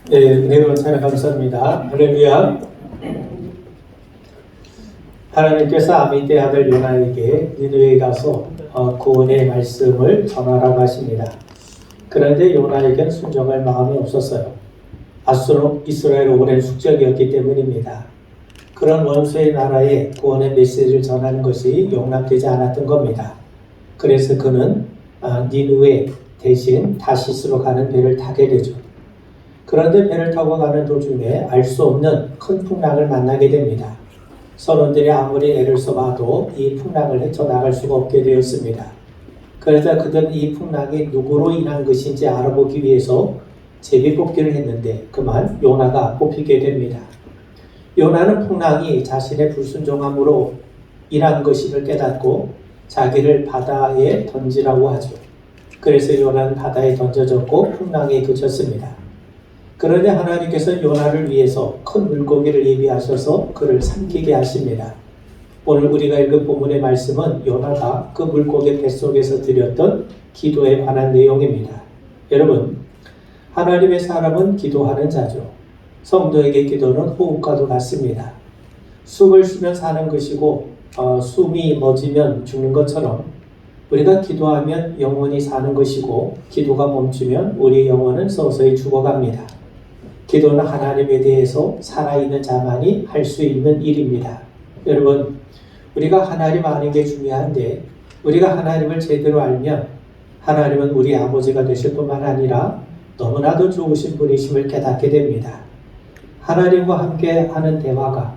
네, 은혜로운 찬양 감사합니다. 할렐루야. 하나님께서 아미떼 아들 요나에게 니느웨에 가서 구원의 말씀을 전하라고 하십니다. 그런데 요나에겐 순종할 마음이 없었어요. 앞서로 이스라엘 오랜 숙적이었기 때문입니다. 그런 원수의 나라에 구원의 메시지를 전하는 것이 용납되지 않았던 겁니다. 그래서 그는 니느웨 대신 다시스로 가는 배를 타게 되죠. 그런데 배를 타고 가는 도중에 알 수 없는 큰 풍랑을 만나게 됩니다. 선원들이 아무리 애를 써봐도 이 풍랑을 헤쳐나갈 수가 없게 되었습니다. 그러자 그들은 이 풍랑이 누구로 인한 것인지 알아보기 위해서 제비뽑기를 했는데 그만 요나가 뽑히게 됩니다. 요나는 풍랑이 자신의 불순종함으로 인한 것임을 깨닫고 자기를 바다에 던지라고 하죠. 그래서 요나는 바다에 던져졌고 풍랑이 그쳤습니다. 그런데 하나님께서 요나를 위해서 큰 물고기를 예비하셔서 그를 삼키게 하십니다. 오늘 우리가 읽은 본문의 말씀은 요나가 그 물고기 뱃속에서 드렸던 기도에 관한 내용입니다. 여러분, 하나님의 사람은 기도하는 자죠. 성도에게 기도는 호흡과도 같습니다. 숨을 쉬면 사는 것이고 숨이 멎으면 죽는 것처럼 우리가 기도하면 영원히 사는 것이고 기도가 멈추면 우리의 영혼은 서서히 죽어갑니다. 기도는 하나님에 대해서 살아있는 자만이 할 수 있는 일입니다. 여러분, 우리가 하나님 아는 게 중요한데 우리가 하나님을 제대로 알면 하나님은 우리 아버지가 되실 뿐만 아니라 너무나도 좋으신 분이심을 깨닫게 됩니다. 하나님과 함께 하는 대화가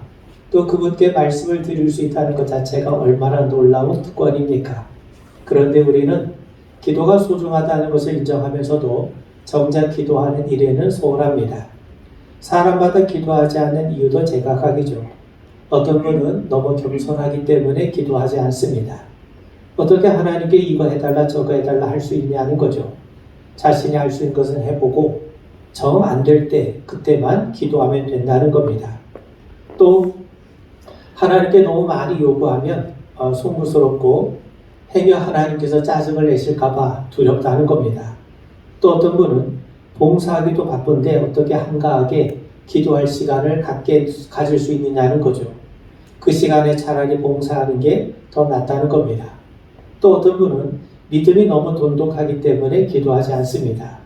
또 그분께 말씀을 드릴 수 있다는 것 자체가 얼마나 놀라운 특권입니까? 그런데 우리는 기도가 소중하다는 것을 인정하면서도 정작 기도하는 일에는 소홀합니다. 사람마다 기도하지 않는 이유도 제각각이죠. 어떤 분은 너무 겸손하기 때문에 기도하지 않습니다. 어떻게 하나님께 이거 해달라 저거 해달라 할 수 있냐는 거죠. 자신이 할 수 있는 것은 해보고 정 안 될 때 그때만 기도하면 된다는 겁니다. 또 하나님께 너무 많이 요구하면 송구스럽고 행여 하나님께서 짜증을 내실까봐 두렵다는 겁니다. 또 어떤 분은 봉사하기도 바쁜데 어떻게 한가하게 기도할 시간을 가질 수 있느냐는 거죠. 그 시간에 차라리 봉사하는 게 더 낫다는 겁니다. 또 어떤 분은 믿음이 너무 돈독하기 때문에 기도하지 않습니다.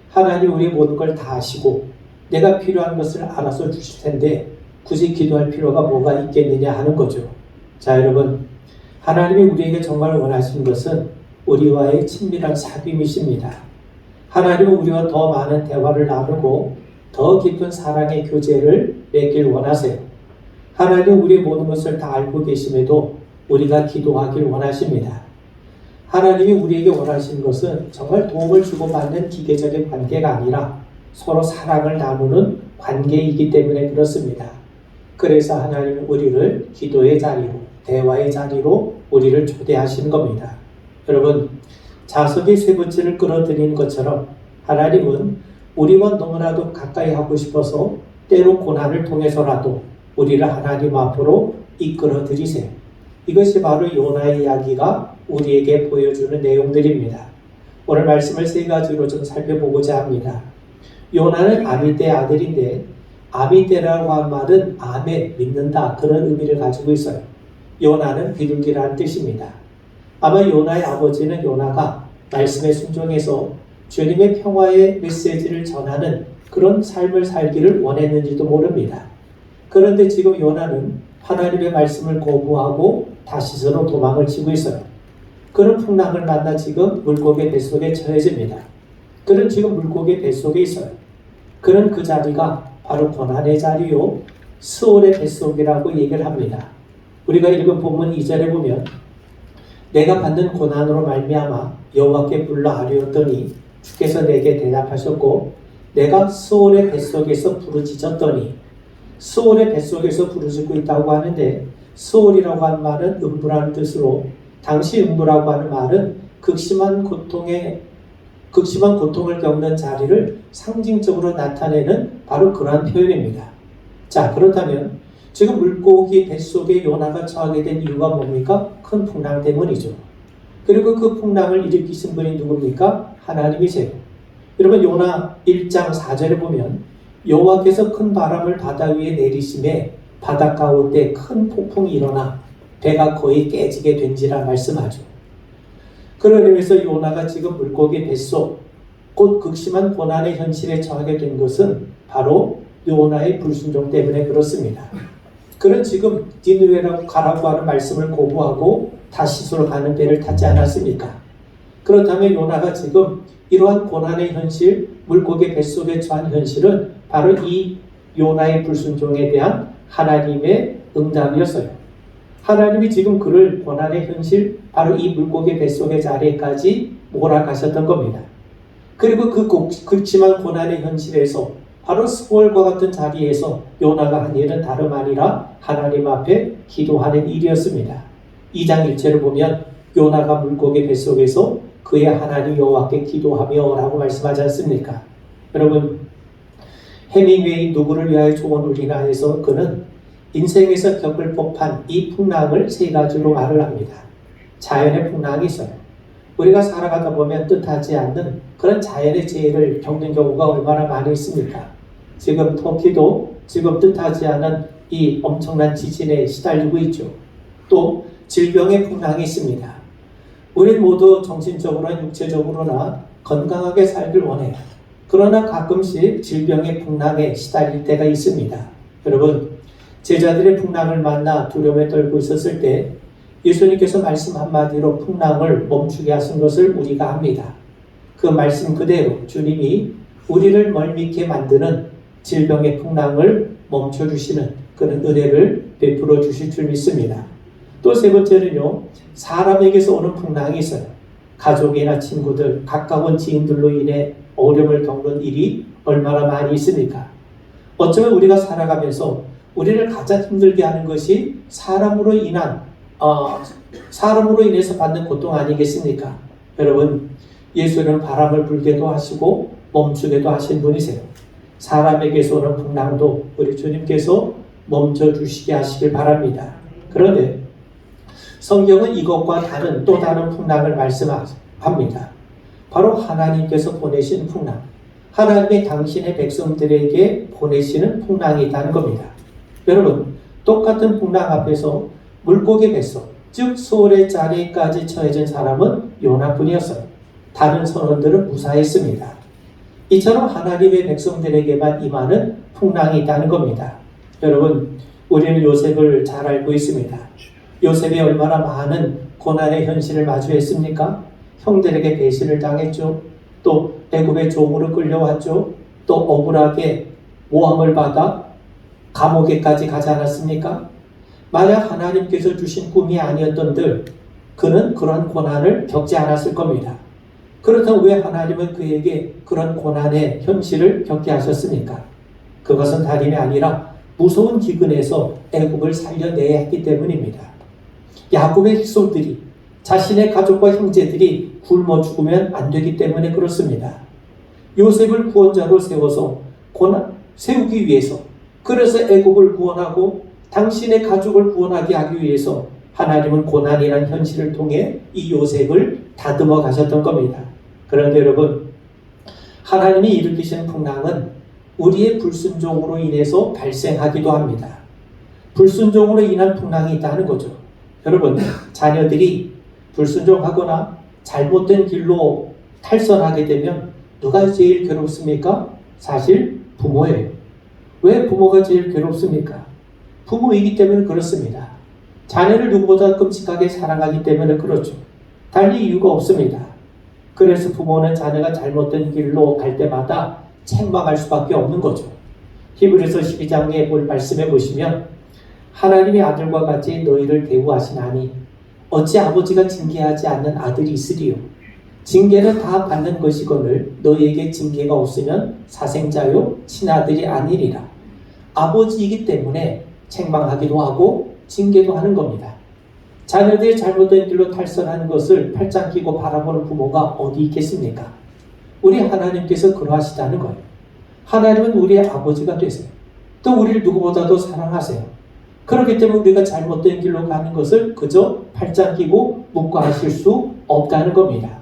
하나님 우리 모든 걸 다 아시고 내가 필요한 것을 알아서 주실 텐데 굳이 기도할 필요가 뭐가 있겠느냐 하는 거죠. 자, 여러분, 하나님이 우리에게 정말 원하시는 것은 우리와의 친밀한 사귐이십니다. 하나님은 우리와 더 많은 대화를 나누고 더 깊은 사랑의 교제를 맺길 원하세요. 하나님은 우리의 모든 것을 다 알고 계심에도 우리가 기도하길 원하십니다. 하나님이 우리에게 원하시는 것은 정말 도움을 주고받는 기계적인 관계가 아니라 서로 사랑을 나누는 관계이기 때문에 그렇습니다. 그래서 하나님은 우리를 기도의 자리로, 대화의 자리로 우리를 초대하시는 겁니다. 여러분, 자석이 쇠붙이를 끌어들이는 것처럼 하나님은 우리와 너무나도 가까이 하고 싶어서 때로 고난을 통해서라도 우리를 하나님 앞으로 이끌어 들이세요. 이것이 바로 요나의 이야기가 우리에게 보여주는 내용들입니다. 오늘 말씀을 세 가지로 좀 살펴보고자 합니다. 요나는 아미떼의 아들인데 아미떼라고 한 말은 아멘, 믿는다 그런 의미를 가지고 있어요. 요나는 비둘기라는 뜻입니다. 아마 요나의 아버지는 요나가 말씀에 순종해서 주님의 평화의 메시지를 전하는 그런 삶을 살기를 원했는지도 모릅니다. 그런데 지금 요나는 하나님의 말씀을 거부하고 다시스로 도망을 치고 있어요. 그는 풍랑을 만나 지금 물고기 뱃속에 처해집니다. 그는 지금 물고기 뱃속에 있어요. 그는 그 자리가 바로 고난의 자리요 스올의 뱃속이라고 얘기를 합니다. 우리가 읽은 본문 2절에 보면 내가 받는 고난으로 말미암아 여호와께 불러 아뢰었더니 주께서 내게 대답하셨고 내가 스올의 뱃속에서 부르짖었더니 스올의 뱃속에서 부르짖고 있다고 하는데 스올이라고 하는 말은 음부라는 뜻으로 당시 음부라고 하는 말은 극심한 고통을 겪는 자리를 상징적으로 나타내는 바로 그러한 표현입니다. 자, 그렇다면 지금 물고기 뱃속에 요나가 처하게 된 이유가 뭡니까? 큰 풍랑 때문이죠. 그리고 그 풍랑을 일으키신 분이 누굽니까? 하나님이세요. 여러분 요나 1장 4절에 보면 여호와께서 큰 바람을 바다 위에 내리심에 바다 가운데 큰 폭풍이 일어나 배가 거의 깨지게 된지라 말씀하죠. 그런 의미에서 요나가 지금 물고기 뱃속 곧 극심한 고난의 현실에 처하게 된 것은 바로 요나의 불순종 때문에 그렇습니다. 그는 지금 니느웨로 가라고 하는 말씀을 거부하고 다시스로 가는 배를 타지 않았습니까? 그렇다면 요나가 지금 이러한 고난의 현실, 물고기 뱃속에 처한 현실은 바로 이 요나의 불순종에 대한 하나님의 응답이었어요. 하나님이 지금 그를 고난의 현실, 바로 이 물고기 뱃속의 자리까지 몰아가셨던 겁니다. 그리고 그 극심한 고난의 현실에서 바로 스월과 같은 자리에서 요나가 한 일은 다름 아니라 하나님 앞에 기도하는 일이었습니다. 2장 1절을 보면 요나가 물고기 뱃속에서 그의 하나님 여호와께 기도하며 라고 말씀하지 않습니까? 여러분, 해밍웨이 누구를 위하여 좋은 울리나 해서 그는 인생에서 겪을 법한 이 풍랑을 세 가지로 말을 합니다. 자연의 풍랑이 있어요. 우리가 살아가다 보면 뜻하지 않는 그런 자연의 재해를 겪는 경우가 얼마나 많이 있습니까? 지금 터키도 지금 뜻하지 않은 이 엄청난 지진에 시달리고 있죠. 또 질병의 풍랑이 있습니다. 우리 모두 정신적으로나 육체적으로나 건강하게 살길 원해요. 그러나 가끔씩 질병의 풍랑에 시달릴 때가 있습니다. 여러분, 제자들의 풍랑을 만나 두려움에 떨고 있었을 때 예수님께서 말씀 한마디로 풍랑을 멈추게 하신 것을 우리가 압니다. 그 말씀 그대로 주님이 우리를 멀미케 만드는 질병의 풍랑을 멈춰주시는 그런 은혜를 베풀어 주실 줄 믿습니다. 또 세 번째는요, 사람에게서 오는 풍랑이 있어요. 가족이나 친구들, 가까운 지인들로 인해 어려움을 겪는 일이 얼마나 많이 있습니까? 어쩌면 우리가 살아가면서 우리를 가장 힘들게 하는 것이 사람으로 인해서 받는 고통 아니겠습니까? 여러분, 예수는 바람을 불게도 하시고 멈추게도 하신 분이세요. 사람에게서 오는 풍랑도 우리 주님께서 멈춰주시게 하시길 바랍니다. 그런데 성경은 이것과 다른 또 다른 풍랑을 말씀합니다. 바로 하나님께서 보내신 풍랑, 하나님의 당신의 백성들에게 보내시는 풍랑이 있다는 겁니다. 여러분, 똑같은 풍랑 앞에서 물고기 뱃속, 즉 소울의 자리까지 처해진 사람은 요나뿐이었어요. 다른 선원들은 무사했습니다. 이처럼 하나님의 백성들에게만 임하는 풍랑이 있다는 겁니다. 여러분, 우리는 요셉을 잘 알고 있습니다. 요셉이 얼마나 많은 고난의 현실을 마주했습니까? 형들에게 배신을 당했죠. 또 애굽의 종으로 끌려왔죠. 또 억울하게 모함을 받아 감옥에까지 가지 않았습니까? 만약 하나님께서 주신 꿈이 아니었던들 그는 그런 고난을 겪지 않았을 겁니다. 그렇다면 왜 하나님은 그에게 그런 고난의 현실을 겪게 하셨습니까? 그것은 다름이 아니라 무서운 기근에서 애굽을 살려내야 했기 때문입니다. 야곱의 흑손들이 자신의 가족과 형제들이 굶어 죽으면 안 되기 때문에 그렇습니다. 요셉을 구원자로 세우기 위해서, 그래서 애굽을 구원하고 당신의 가족을 구원하게 하기 위해서 하나님은 고난이라는 현실을 통해 이 요셉을 다듬어 가셨던 겁니다. 그런데 여러분, 하나님이 일으키시는 풍랑은 우리의 불순종으로 인해서 발생하기도 합니다. 불순종으로 인한 풍랑이 있다는 거죠. 여러분, 자녀들이 불순종하거나 잘못된 길로 탈선하게 되면 누가 제일 괴롭습니까? 사실 부모예요. 왜 부모가 제일 괴롭습니까? 부모이기 때문에 그렇습니다. 자녀를 누구보다 끔찍하게 사랑하기 때문에 그렇죠. 달리 이유가 없습니다. 그래서 부모는 자녀가 잘못된 길로 갈 때마다 책망할 수밖에 없는 거죠. 히브리서 12장에 볼 말씀해 보시면 하나님의 아들과 같이 너희를 대우하시나니 어찌 아버지가 징계하지 않는 아들이 있으리요. 징계는 다 받는 것이거늘 너희에게 징계가 없으면 사생자요 친아들이 아니리라. 아버지이기 때문에 책망하기도 하고 징계도 하는 겁니다. 자녀들이 잘못된 길로 탈선하는 것을 팔짱 끼고 바라보는 부모가 어디 있겠습니까? 우리 하나님께서 그러하시다는 거예요. 하나님은 우리의 아버지가 되세요. 또 우리를 누구보다도 사랑하세요. 그렇기 때문에 우리가 잘못된 길로 가는 것을 그저 팔짱 끼고 묵과하실 수 없다는 겁니다.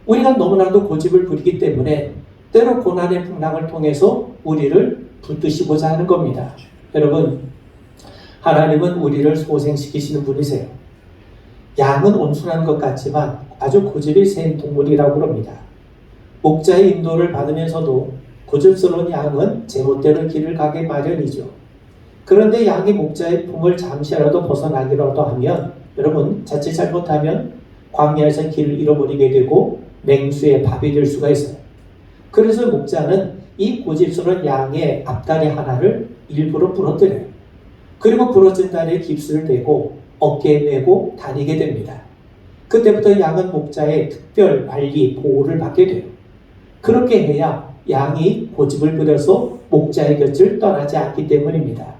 우리가 너무나도 고집을 부리기 때문에 때로 고난의 풍랑을 통해서 우리를 붙드시고자 하는 겁니다. 여러분, 하나님은 우리를 소생시키시는 분이세요. 양은 온순한 것 같지만 아주 고집이 센 동물이라고 합니다. 목자의 인도를 받으면서도 고집스러운 양은 제멋대로 길을 가게 마련이죠. 그런데 양이 목자의 품을 잠시라도 벗어나기라도 하면 여러분 자칫 잘못하면 광야에서 길을 잃어버리게 되고 맹수의 밥이 될 수가 있어요. 그래서 목자는 이 고집스러운 양의 앞다리 하나를 일부러 부러뜨려요. 그리고 부러진 다리에 깁스를 대고 어깨에 메고 다니게 됩니다. 그때부터 양은 목자의 특별 관리, 보호를 받게 돼요. 그렇게 해야 양이 고집을 부려서 목자의 곁을 떠나지 않기 때문입니다.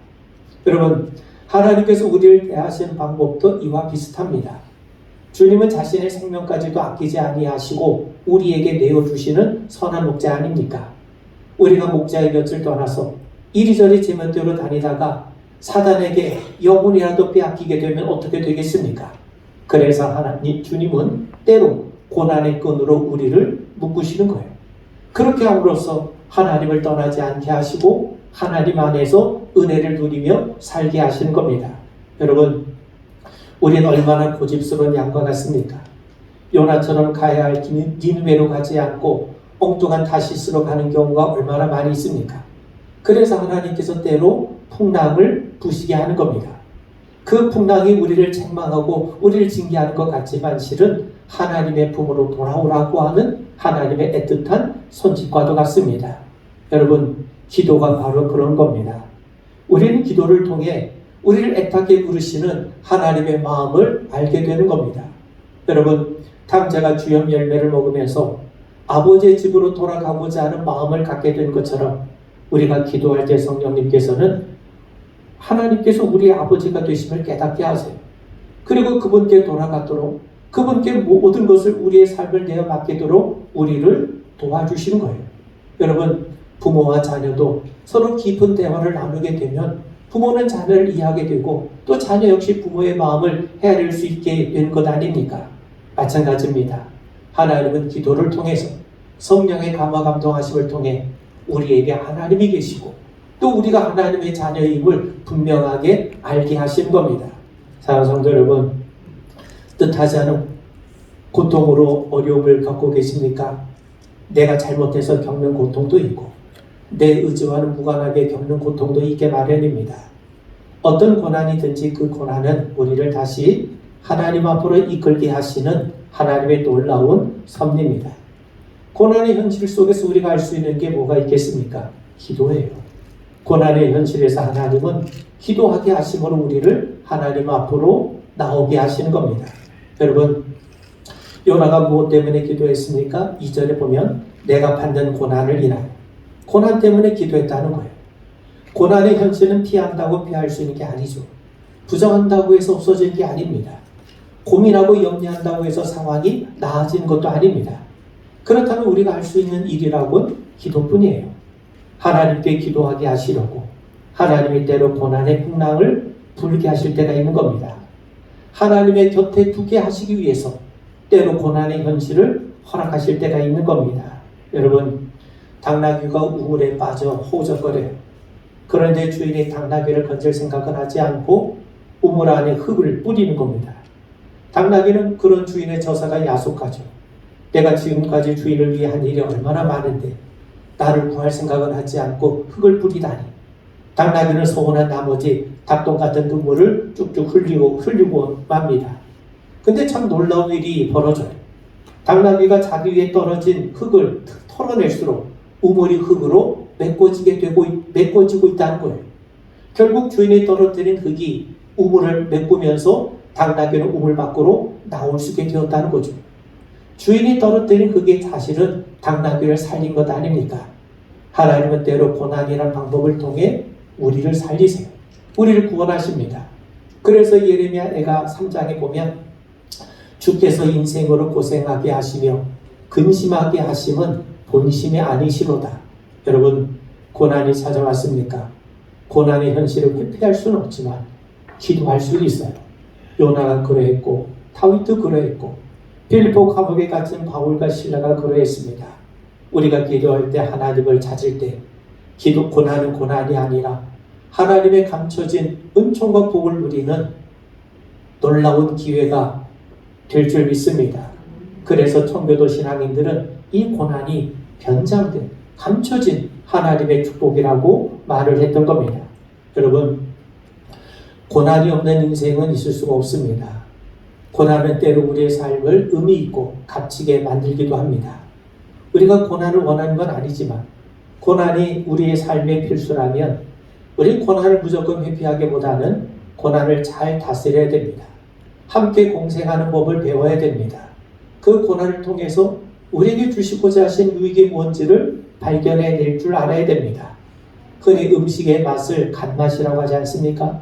여러분, 하나님께서 우리를 대하시는 방법도 이와 비슷합니다. 주님은 자신의 생명까지도 아끼지 아니하시고 우리에게 내어주시는 선한 목자 아닙니까? 우리가 목자의 곁을 떠나서 이리저리 제멋대로 다니다가 사단에게 영혼이라도 빼앗기게 되면 어떻게 되겠습니까? 그래서 주님은 때로 고난의 끈으로 우리를 묶으시는 거예요. 그렇게 함으로써 하나님을 떠나지 않게 하시고 하나님 안에서 은혜를 누리며 살게 하시는 겁니다. 여러분, 우리는 얼마나 고집스러운 양과 같습니까? 요나처럼 가야 할 니느웨로 가지 않고 엉뚱한 타시스로 가는 경우가 얼마나 많이 있습니까? 그래서 하나님께서 때로 풍랑을 부시게 하는 겁니다. 그 풍랑이 우리를 책망하고 우리를 징계하는 것 같지만 실은 하나님의 품으로 돌아오라고 하는 하나님의 애틋한 손짓과도 같습니다. 여러분, 기도가 바로 그런 겁니다. 우리는 기도를 통해 우리를 애타게 부르시는 하나님의 마음을 알게 되는 겁니다. 여러분, 탕자가 주염 열매를 먹으면서 아버지의 집으로 돌아가고자 하는 마음을 갖게 된 것처럼 우리가 기도할 때 성령님께서는 하나님께서 우리의 아버지가 되심을 깨닫게 하세요. 그리고 그분께 돌아가도록 그분께 모든 것을 우리의 삶을 내어 맡기도록 우리를 도와주시는 거예요. 여러분, 부모와 자녀도 서로 깊은 대화를 나누게 되면 부모는 자녀를 이해하게 되고 또 자녀 역시 부모의 마음을 헤아릴 수 있게 되는 것 아닙니까? 마찬가지입니다. 하나님은 기도를 통해서 성령의 감화 감동하심을 통해 우리에게 하나님이 계시고 또 우리가 하나님의 자녀임을 분명하게 알게 하신 겁니다. 사랑하는 성도 여러분, 뜻하지 않은 고통으로 어려움을 겪고 계십니까? 내가 잘못해서 겪는 고통도 있고 내 의지와는 무관하게 겪는 고통도 있게 마련입니다. 어떤 고난이든지 그 고난은 우리를 다시 하나님 앞으로 이끌게 하시는 하나님의 놀라운 섭리입니다. 고난의 현실 속에서 우리가 할 수 있는 게 뭐가 있겠습니까? 기도예요. 고난의 현실에서 하나님은 기도하게 하심으로 우리를 하나님 앞으로 나오게 하시는 겁니다. 여러분, 요나가 무엇 때문에 기도했습니까? 2절에 보면 내가 받는 고난을 인하여, 고난 때문에 기도했다는 거예요. 고난의 현실은 피한다고 피할 수 있는 게 아니죠. 부정한다고 해서 없어지는 게 아닙니다. 고민하고 염려한다고 해서 상황이 나아지는 것도 아닙니다. 그렇다면 우리가 할 수 있는 일이라고는 기도뿐이에요. 하나님께 기도하게 하시려고 하나님이 때로 고난의 풍랑을 불게 하실 때가 있는 겁니다. 하나님의 곁에 두게 하시기 위해서 때로 고난의 현실을 허락하실 때가 있는 겁니다. 여러분, 당나귀가 우물에 빠져 호적거려요. 그런데 주인이 당나귀를 건질 생각은 하지 않고 우물 안에 흙을 뿌리는 겁니다. 당나귀는 그런 주인의 저사가 야속하죠. 내가 지금까지 주인을 위해 한 일이 얼마나 많은데 나를 구할 생각은 하지 않고 흙을 뿌리다니. 당나귀는 서운한 나머지 닭똥 같은 눈물을 쭉쭉 흘리고 맙니다. 근데 참 놀라운 일이 벌어져요. 당나귀가 자기 위에 떨어진 흙을 털어낼수록 우물이 흙으로 메꿔지고 있다는 거예요. 결국 주인이 떨어뜨린 흙이 우물을 메꾸면서 당나귀는 우물 밖으로 나올 수 있게 되었다는 거죠. 주인이 떨어뜨린 흙이 사실은 당나귀를 살린 것 아닙니까? 하나님은 때로 고난이라는 방법을 통해 우리를 살리세요. 우리를 구원하십니다. 그래서 예레미야 애가 3장에 보면 주께서 인생으로 고생하게 하시며 근심하게 하심은 본심이 아니시로다. 여러분, 고난이 찾아왔습니까? 고난의 현실을 회피할 수는 없지만 기도할 수 있어요. 요나가 그러했고 다윗도 그러했고 빌립보 감옥에 갇힌 바울과 실라가 그러했습니다. 우리가 기도할 때 하나님을 찾을 때 기도 고난은 고난이 아니라 하나님의 감춰진 은총과 복을 누리는 놀라운 기회가 될 줄 믿습니다. 그래서 청교도 신앙인들은 이 고난이 변장된, 감춰진 하나님의 축복이라고 말을 했던 겁니다. 여러분, 고난이 없는 인생은 있을 수가 없습니다. 고난은 때로 우리의 삶을 의미 있고 값지게 만들기도 합니다. 우리가 고난을 원하는 건 아니지만 고난이 우리의 삶의 필수라면 우리 고난을 무조건 회피하기보다는 고난을 잘 다스려야 됩니다. 함께 공생하는 법을 배워야 됩니다. 그 고난을 통해서 우리에게 주시고자 하신 유익이 뭔지를 발견해낼 줄 알아야 됩니다. 흔히 음식의 맛을 간맛이라고 하지 않습니까?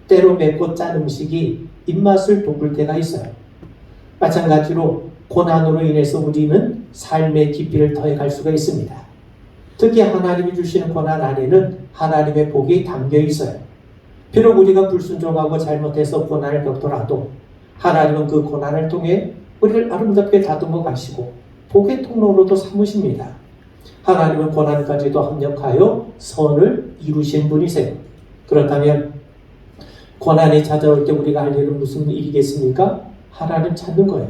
때로 맵고 짠 음식이 입맛을 돋굴 때가 있어요. 마찬가지로 고난으로 인해서 우리는 삶의 깊이를 더해갈 수가 있습니다. 특히 하나님이 주시는 고난 안에는 하나님의 복이 담겨 있어요. 비록 우리가 불순종하고 잘못해서 고난을 겪더라도 하나님은 그 고난을 통해 우리를 아름답게 다듬어 가시고 복의 통로로도 삼으십니다. 하나님은 고난까지도 합력하여 선을 이루신 분이세요. 그렇다면 고난이 찾아올 때 우리가 할 일은 무슨 일이겠습니까? 하나님 찾는 거예요.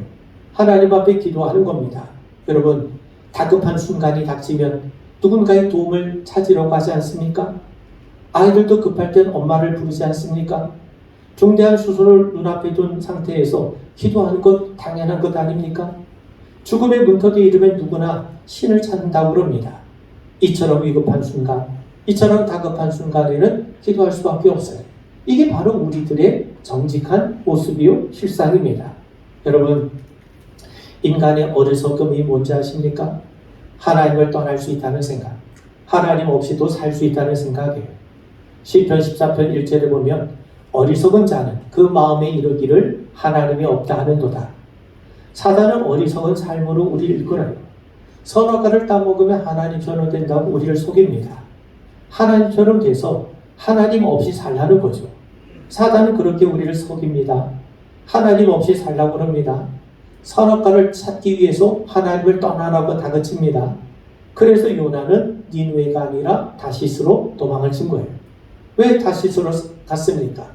하나님 앞에 기도하는 겁니다. 여러분, 다급한 순간이 닥치면 누군가의 도움을 찾으려고 하지 않습니까? 아이들도 급할 땐 엄마를 부르지 않습니까? 중대한 수술을 눈앞에 둔 상태에서 기도하는 것 당연한 것 아닙니까? 죽음의 문턱에 이르면 누구나 신을 찾는다고 그럽니다. 이처럼 위급한 순간, 이처럼 다급한 순간에는 기도할 수밖에 없어요. 이게 바로 우리들의 정직한 모습이요 실상입니다. 여러분, 인간의 어리석음이 뭔지 아십니까? 하나님을 떠날 수 있다는 생각, 하나님 없이도 살 수 있다는 생각이에요. 시편 14편 1절에 보면 어리석은 자는 그 마음에 이르기를 하나님이 없다 하는도다. 사단은 어리석은 삶으로 우리를 이끌어요. 선악과를 따먹으면 하나님처럼 된다고 우리를 속입니다. 하나님처럼 돼서 하나님 없이 살라는 거죠. 사단은 그렇게 우리를 속입니다. 하나님 없이 살라고 합니다. 선악과를 찾기 위해서 하나님을 떠나라고 다그칩니다. 그래서 요나는 니느웨가 아니라 다시스로 도망을 친 거예요. 왜 다시스로 갔습니까?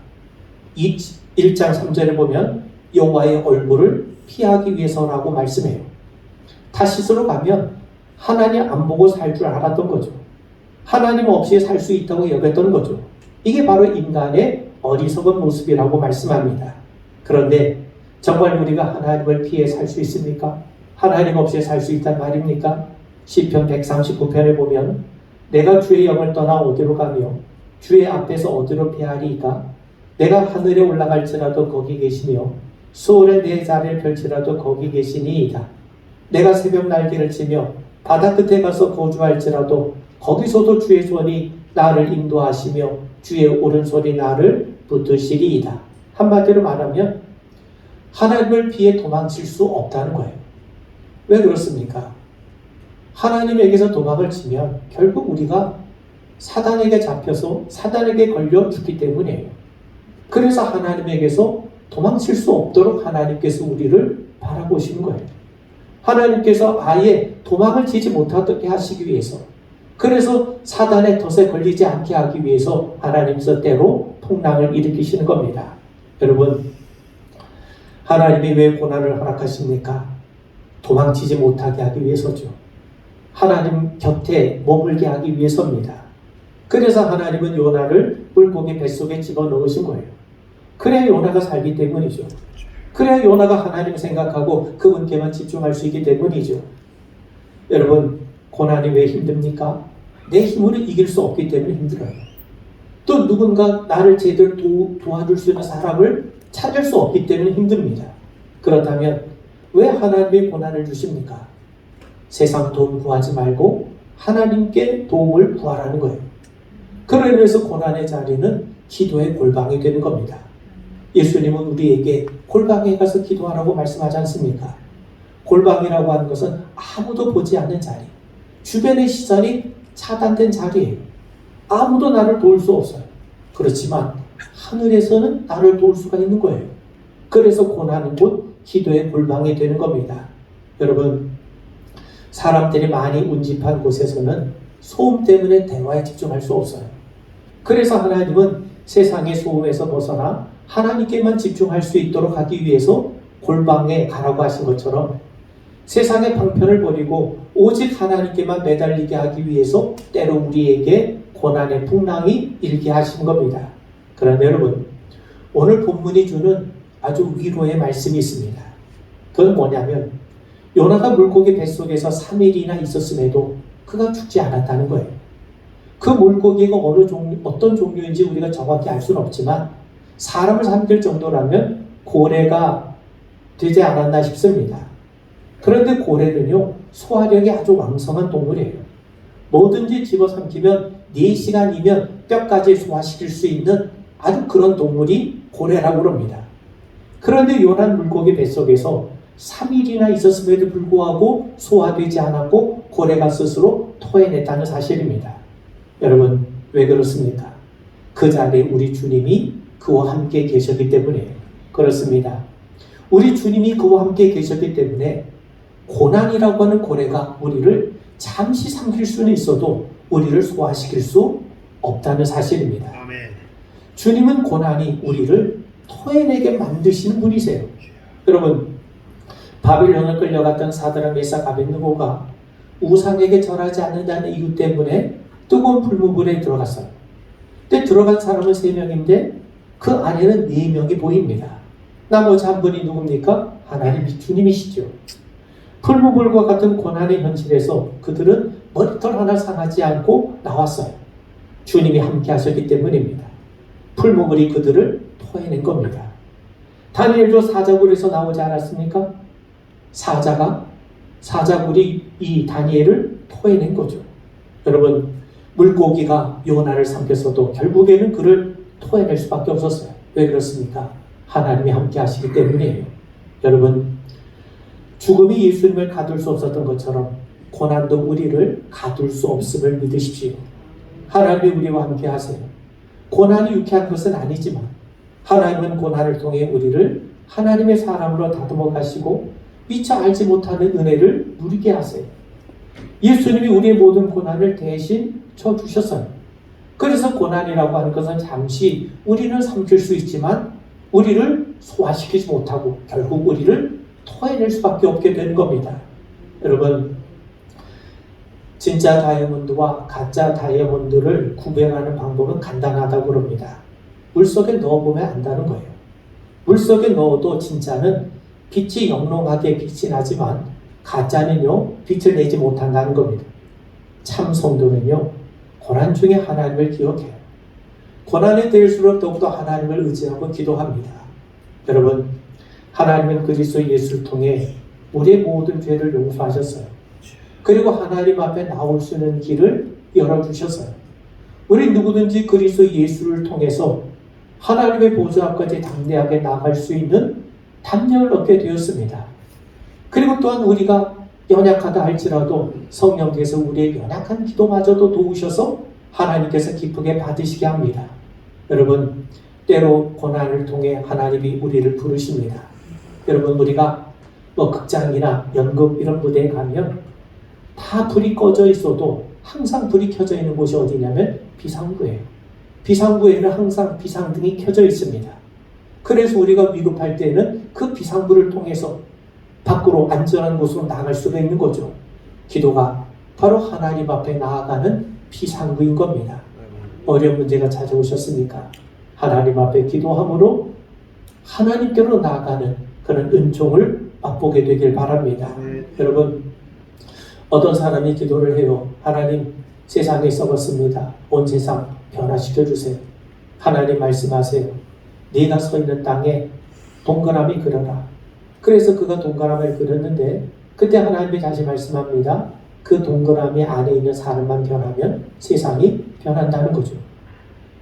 1장 3절에 보면 여호와의 얼굴을 피하기 위해서라고 말씀해요. 다시스로 가면 하나님 안 보고 살 줄 알았던 거죠. 하나님 없이 살 수 있다고 여겼던 거죠. 이게 바로 인간의 어리석은 모습이라고 말씀합니다. 그런데 정말 우리가 하나님을 피해 살 수 있습니까? 하나님 없이 살 수 있단 말입니까? 시편 139편에 보면 내가 주의 영을 떠나 어디로 가며 주의 앞에서 어디로 피하리이까? 내가 하늘에 올라갈지라도 거기 계시며 수월에 내 자리를 펼치라도 거기 계시니이다. 내가 새벽 날개를 치며 바다 끝에 가서 거주할지라도 거기서도 주의 손이 나를 인도하시며 주의 오른손이 나를 붙드시리이다. 한마디로 말하면 하나님을 피해 도망칠 수 없다는 거예요. 왜 그렇습니까? 하나님에게서 도망을 치면 결국 우리가 사단에게 잡혀서 사단에게 걸려 죽기 때문이에요. 그래서 하나님에게서 도망칠 수 없도록 하나님께서 우리를 바라보시는 거예요. 하나님께서 아예 도망을 치지 못하게 하시기 위해서, 그래서 사단의 덫에 걸리지 않게 하기 위해서 하나님께서 때로 풍랑을 일으키시는 겁니다. 여러분, 하나님이 왜 고난을 허락하십니까? 도망치지 못하게 하기 위해서죠. 하나님 곁에 머물게 하기 위해서입니다. 그래서 하나님은 요나를 물고기 뱃속에 집어넣으신 거예요. 그래야 요나가 살기 때문이죠. 그래야 요나가 하나님을 생각하고 그분께만 집중할 수 있기 때문이죠. 여러분, 고난이 왜 힘듭니까? 내 힘으로 이길 수 없기 때문에 힘들어요. 또 누군가 나를 제대로 도와줄 수 있는 사람을 찾을 수 없기 때문에 힘듭니다. 그렇다면 왜 하나님이 고난을 주십니까? 세상 도움 구하지 말고 하나님께 도움을 구하라는 거예요. 그로 인해서 고난의 자리는 기도의 골방이 되는 겁니다. 예수님은 우리에게 골방에 가서 기도하라고 말씀하지 않습니까? 골방이라고 하는 것은 아무도 보지 않는 자리, 주변의 시선이 차단된 자리예요. 아무도 나를 도울 수 없어요. 그렇지만 하늘에서는 나를 도울 수가 있는 거예요. 그래서 고난은 곧 기도의 골방이 되는 겁니다. 여러분, 사람들이 많이 운집한 곳에서는 소음 때문에 대화에 집중할 수 없어요. 그래서 하나님은 세상의 소음에서 벗어나 하나님께만 집중할 수 있도록 하기 위해서 골방에 가라고 하신 것처럼 세상의 방편을 버리고 오직 하나님께만 매달리게 하기 위해서 때로 우리에게 고난의 풍랑이 일게 하신 겁니다. 그런데 여러분, 오늘 본문이 주는 아주 위로의 말씀이 있습니다. 그건 뭐냐면 요나가 물고기 뱃속에서 3일이나 있었음에도 그가 죽지 않았다는 거예요. 그 물고기가 어떤 종류인지 우리가 정확히 알 수는 없지만 사람을 삼킬 정도라면 고래가 되지 않았나 싶습니다. 그런데 고래는요, 소화력이 아주 왕성한 동물이에요. 뭐든지 집어삼키면 4시간이면 뼈까지 소화시킬 수 있는 아주 그런 동물이 고래라고 합니다. 그런데 요나는 물고기 뱃속에서 3일이나 있었음에도 불구하고 소화되지 않았고 고래가 스스로 토해냈다는 사실입니다. 여러분, 왜 그렇습니까? 그 자리에 우리 주님이 그와 함께 계셨기 때문이에요. 그렇습니다. 우리 주님이 그와 함께 계셨기 때문에 고난이라고 하는 고래가 우리를 잠시 삼킬 수는 있어도 우리를 소화시킬 수 없다는 사실입니다. 아멘. 주님은 고난이 우리를 토해내게 만드시는 분이세요. 여러분, 바빌론을 끌려갔던 사드락 메삭 아벳느고가 우상에게 절하지 않는다는 이유 때문에 뜨거운 불무불에 들어갔어요. 근데 들어간 사람은 3명인데 그 안에는 4명이 보입니다. 나머지 한 분이 누굽니까? 하나님 주님이시죠. 풀무불과 같은 고난의 현실에서 그들은 머리털 하나 상하지 않고 나왔어요. 주님이 함께 하셨기 때문입니다. 풀무불이 그들을 토해낸 겁니다. 다니엘도 사자굴에서 나오지 않았습니까? 사자굴이 이 다니엘을 토해낸 거죠. 여러분, 물고기가 요나를 삼켰어도 결국에는 그를 토해낼 수밖에 없었어요. 왜 그렇습니까? 하나님이 함께 하시기 때문이에요. 여러분, 죽음이 예수님을 가둘 수 없었던 것처럼 고난도 우리를 가둘 수 없음을 믿으십시오. 하나님이 우리와 함께 하세요. 고난이 유쾌한 것은 아니지만 하나님은 고난을 통해 우리를 하나님의 사람으로 다듬어 가시고 미처 알지 못하는 은혜를 누리게 하세요. 예수님이 우리의 모든 고난을 대신 져주셨어요. 그래서 고난이라고 하는 것은 잠시 우리는 삼킬 수 있지만 우리를 소화시키지 못하고 결국 우리를 토해낼 수밖에 없게 되는 겁니다. 여러분, 진짜 다이아몬드와 가짜 다이아몬드를 구별하는 방법은 간단하다고 합니다. 물속에 넣어보면 안다는 거예요. 물속에 넣어도 진짜는 빛이 영롱하게 빛이 나지만 가짜는요, 빛을 내지 못한다는 겁니다. 참 성도는요, 고난 중에 하나님을 기억해요. 고난에 대할수록 더욱더 하나님을 의지하고 기도합니다. 여러분, 하나님은 그리스도 예수를 통해 우리의 모든 죄를 용서하셨어요. 그리고 하나님 앞에 나올 수 있는 길을 열어주셨어요. 우리 누구든지 그리스도 예수를 통해서 하나님의 보좌 앞까지 담대하게 나갈 수 있는 담력을 얻게 되었습니다. 그리고 또한 우리가 연약하다 할지라도 성령께서 우리의 연약한 기도마저도 도우셔서 하나님께서 기쁘게 받으시게 합니다. 여러분, 때로 고난을 통해 하나님이 우리를 부르십니다. 여러분, 우리가 극장이나 연극 이런 무대에 가면 다 불이 꺼져 있어도 항상 불이 켜져 있는 곳이 어디냐면 비상구예요. 비상구에는 항상 비상등이 켜져 있습니다. 그래서 우리가 위급할 때는 그 비상구를 통해서 밖으로 안전한 곳으로 나갈 수가 있는 거죠. 기도가 바로 하나님 앞에 나아가는 비상구인 겁니다. 어려운 문제가 찾아오셨습니까? 하나님 앞에 기도함으로 하나님께로 나아가는 그런 은총을 맛보게 되길 바랍니다. 여러분, 어떤 사람이 기도를 해요. 하나님, 세상에 썩었습니다. 온 세상 변화시켜주세요. 하나님 말씀하세요. 네가 서 있는 땅에 동그라미 그려라. 그래서 그가 동그라미를 그렸는데 그때 하나님이 다시 말씀합니다. 그 동그라미 안에 있는 사람만 변하면 세상이 변한다는 거죠.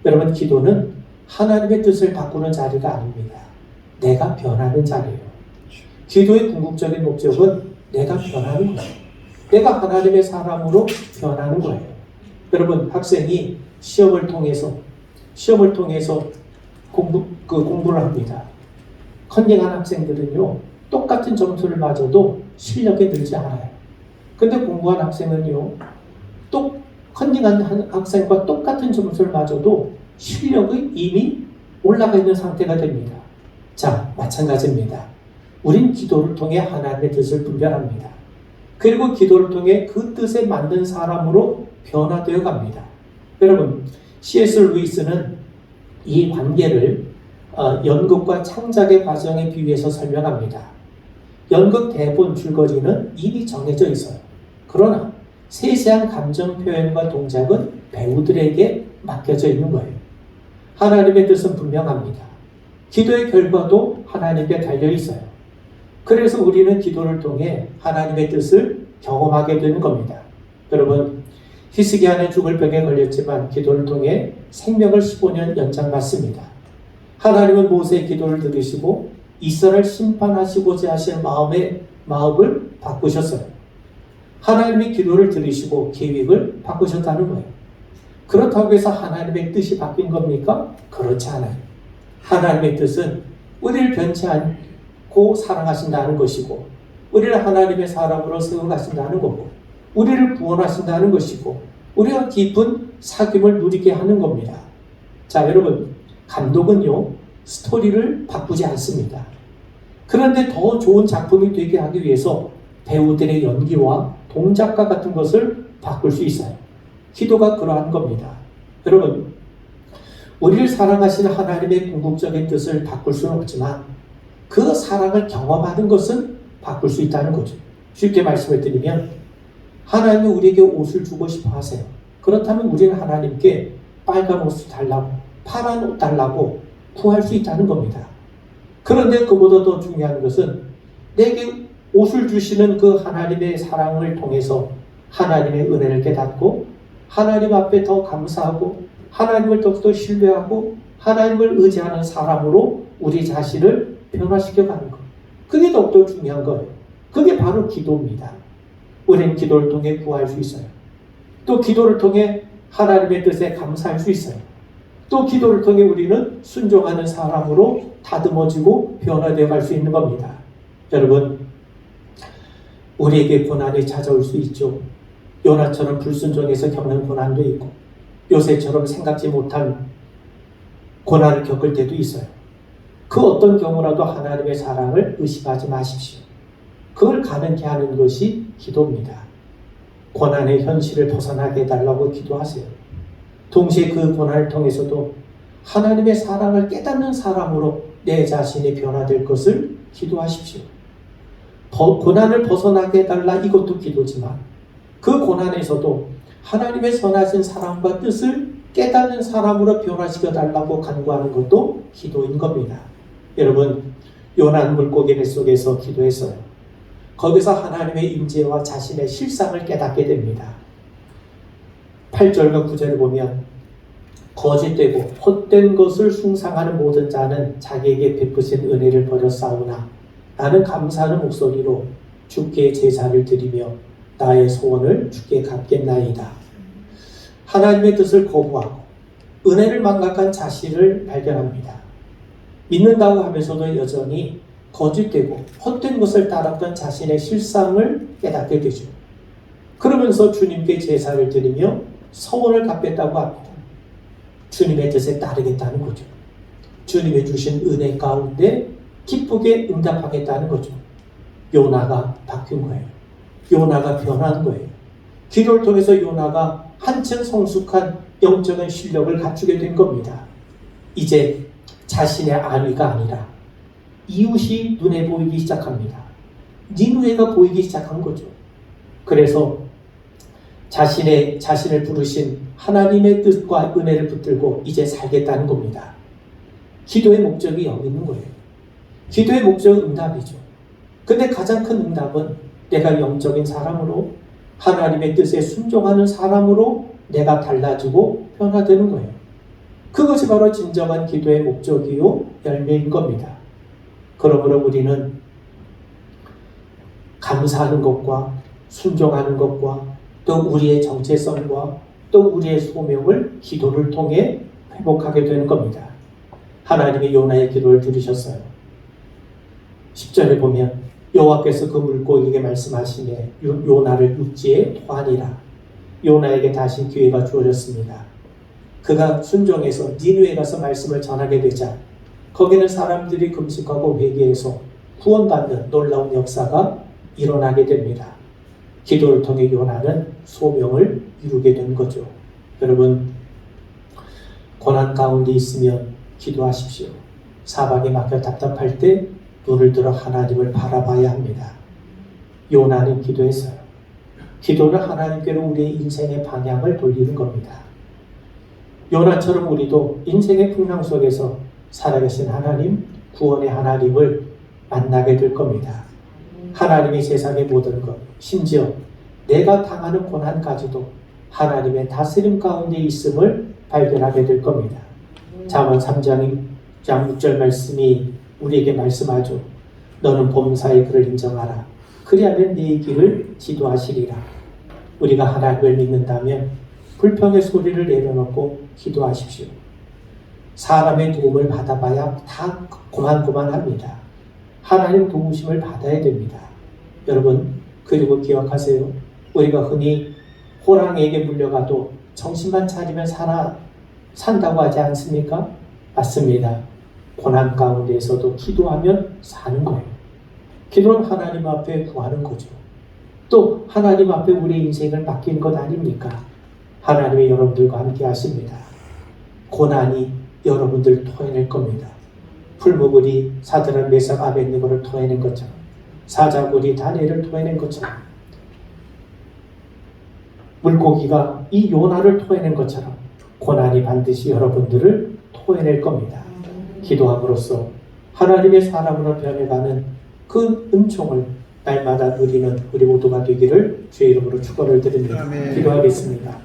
여러분, 기도는 하나님의 뜻을 바꾸는 자리가 아닙니다. 내가 변하는 자리예요. 기도의 궁극적인 목적은 내가 변하는 거예요. 내가 하나님의 사람으로 변하는 거예요. 여러분, 학생이 시험을 통해서 공부를 합니다. 컨닝한 학생들은요, 똑같은 점수를 맞아도 실력이 늘지 않아요. 근데 공부한 학생은요, 또 컨닝한 학생과 똑같은 점수를 맞아도 실력이 이미 올라가 있는 상태가 됩니다. 자, 마찬가지입니다. 우린 기도를 통해 하나님의 뜻을 분별합니다. 그리고 기도를 통해 그 뜻에 맞는 사람으로 변화되어 갑니다. 여러분, C.S. 루이스는 이 관계를 연극과 창작의 과정에 비유해서 설명합니다. 연극 대본 줄거리는 이미 정해져 있어요. 그러나 세세한 감정 표현과 동작은 배우들에게 맡겨져 있는 거예요. 하나님의 뜻은 분명합니다. 기도의 결과도 하나님께 달려 있어요. 그래서 우리는 기도를 통해 하나님의 뜻을 경험하게 되는 겁니다. 여러분, 히스기야는 죽을 병에 걸렸지만 기도를 통해 생명을 15년 연장받습니다. 하나님은 모세의 기도를 들으시고 이스라엘 심판하시고자 하신 마음을 바꾸셨어요. 하나님의 기도를 들으시고 계획을 바꾸셨다는 거예요. 그렇다고 해서 하나님의 뜻이 바뀐 겁니까? 그렇지 않아요. 하나님의 뜻은 우리를 변치 않고 사랑하신다는 것이고, 우리를 하나님의 사람으로 세워가신다는 거고, 우리를 구원하신다는 것이고, 우리가 깊은 사귐을 누리게 하는 겁니다. 자, 여러분, 감독은요, 스토리를 바꾸지 않습니다. 그런데 더 좋은 작품이 되게 하기 위해서 배우들의 연기와 동작과 같은 것을 바꿀 수 있어요. 기도가 그러한 겁니다. 여러분, 우리를 사랑하시는 하나님의 궁극적인 뜻을 바꿀 수는 없지만 그 사랑을 경험하는 것은 바꿀 수 있다는 거죠. 쉽게 말씀을 드리면 하나님이 우리에게 옷을 주고 싶어 하세요. 그렇다면 우리는 하나님께 빨간 옷을 달라고, 파란 옷 달라고 구할 수 있다는 겁니다. 그런데 그보다 더 중요한 것은 내게 옷을 주시는 그 하나님의 사랑을 통해서 하나님의 은혜를 깨닫고 하나님 앞에 더 감사하고 하나님을 더욱더 신뢰하고 하나님을 의지하는 사람으로 우리 자신을 변화시켜 가는 것. 그게 더욱더 중요한 거예요. 그게 바로 기도입니다. 우리는 기도를 통해 구할 수 있어요. 또 기도를 통해 하나님의 뜻에 감사할 수 있어요. 또 기도를 통해 우리는 순종하는 사람으로 다듬어지고 변화되어 갈 수 있는 겁니다. 여러분, 우리에게 고난이 찾아올 수 있죠. 요나처럼 불순종해서 겪는 고난도 있고 요새처럼 생각지 못한 고난을 겪을 때도 있어요. 그 어떤 경우라도 하나님의 사랑을 의심하지 마십시오. 그걸 가능케 하는 것이 기도입니다. 고난의 현실을 벗어나게 해달라고 기도하세요. 동시에 그 고난을 통해서도 하나님의 사랑을 깨닫는 사람으로 내 자신이 변화될 것을 기도하십시오. 고난을 벗어나게 해달라, 이것도 기도지만 그 고난에서도 하나님의 선하신 사랑과 뜻을 깨닫는 사람으로 변화시켜달라고 간구하는 것도 기도인 겁니다. 여러분, 요나는 물고기 뱃속에서 기도했어요. 거기서 하나님의 임재와 자신의 실상을 깨닫게 됩니다. 8절과 9절을 보면 거짓되고 헛된 것을 숭상하는 모든 자는 자기에게 베푸신 은혜를 버렸사오나 나는 감사하는 목소리로 주께 제사를 드리며 나의 소원을 주께 갚겠나이다. 하나님의 뜻을 거부하고 은혜를 망각한 자신을 발견합니다. 믿는다고 하면서도 여전히 거짓되고 헛된 것을 따랐던 자신의 실상을 깨닫게 되죠. 그러면서 주님께 제사를 드리며 서원을 갚겠다고 합니다. 주님의 뜻에 따르겠다는 거죠. 주님이 주신 은혜 가운데 기쁘게 응답하겠다는 거죠. 요나가 바뀐 거예요. 요나가 변한 거예요. 기도를 통해서 요나가 한층 성숙한 영적인 실력을 갖추게 된 겁니다. 이제 자신의 안위가 아니라 이웃이 눈에 보이기 시작합니다. 니느웨가 보이기 시작한 거죠. 그래서 자신을 부르신 하나님의 뜻과 은혜를 붙들고 이제 살겠다는 겁니다. 기도의 목적이 여기 있는 거예요. 기도의 목적은 응답이죠. 근데 가장 큰 응답은 내가 영적인 사람으로 하나님의 뜻에 순종하는 사람으로 내가 달라지고 변화되는 거예요. 그것이 바로 진정한 기도의 목적이요 열매인 겁니다. 그러므로 우리는 감사하는 것과 순종하는 것과 또 우리의 정체성과 또 우리의 소명을 기도를 통해 회복하게 되는 겁니다. 하나님이 요나의 기도를 들으셨어요. 10절에 보면 여호와께서 그 물고기에게 말씀하시되 요나를 육지에 토하니라. 요나에게 다시 기회가 주어졌습니다. 그가 순종해서 니느웨에 가서 말씀을 전하게 되자 거기는 사람들이 금식하고 회개해서 구원받는 놀라운 역사가 일어나게 됩니다. 기도를 통해 요나는 소명을 이루게 된 거죠. 여러분, 고난 가운데 있으면 기도하십시오. 사박에 막혀 답답할 때 눈을 들어 하나님을 바라봐야 합니다. 요나는 기도했어요. 기도는 하나님께로 우리의 인생의 방향을 돌리는 겁니다. 요나처럼 우리도 인생의 풍랑 속에서 살아계신 하나님, 구원의 하나님을 만나게 될 겁니다. 하나님이 세상의 모든 것, 심지어 내가 당하는 고난까지도 하나님의 다스림 가운데 있음을 발견하게 될 겁니다. 잠언 3장 6절 말씀이 우리에게 말씀하죠. 너는 범사의 그를 인정하라. 그리하면 네 길을 지도하시리라. 우리가 하나님을 믿는다면 불평의 소리를 내려놓고 기도하십시오. 사람의 도움을 받아봐야 다 고만고만합니다. 하나님 도우심을 받아야 됩니다. 여러분, 그리고 기억하세요. 우리가 흔히 호랑이에게 물려가도 정신만 차리면 산다고 하지 않습니까? 맞습니다. 고난 가운데에서도 기도하면 사는 거예요. 기도는 하나님 앞에 구하는 거죠. 또 하나님 앞에 우리의 인생을 맡긴 것 아닙니까? 하나님이 여러분들과 함께 하십니다. 고난이 여러분들 토해낼 겁니다. 풀무불이 사드락 메삭 아벳느고를 토해낸 것처럼, 사자굴이 다니엘을 토해낸 것처럼, 물고기가 이 요나를 토해낸 것처럼 고난이 반드시 여러분들을 토해낼 겁니다. 기도함으로써 하나님의 사람으로 변해가는 그 은총을 날마다 누리는 우리 모두가 되기를 주의 이름으로 축원을 드립니다. 기도하겠습니다.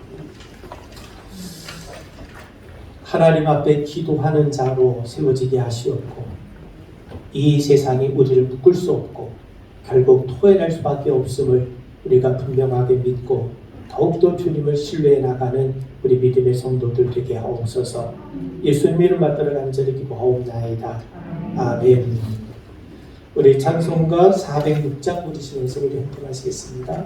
하나님 앞에 기도하는 자로 세워지게 하시옵고 이 세상이 우리를 묶을 수 없고 결국 토해낼 수밖에 없음을 우리가 분명하게 믿고 더욱더 주님을 신뢰해 나가는 우리 믿음의 성도들 되게 하옵소서. 예수님 이름 받들어 간절히 기도하옵나이다. 아멘. 우리 찬송가 406장 부르시면서 우리 헌금하시겠습니다.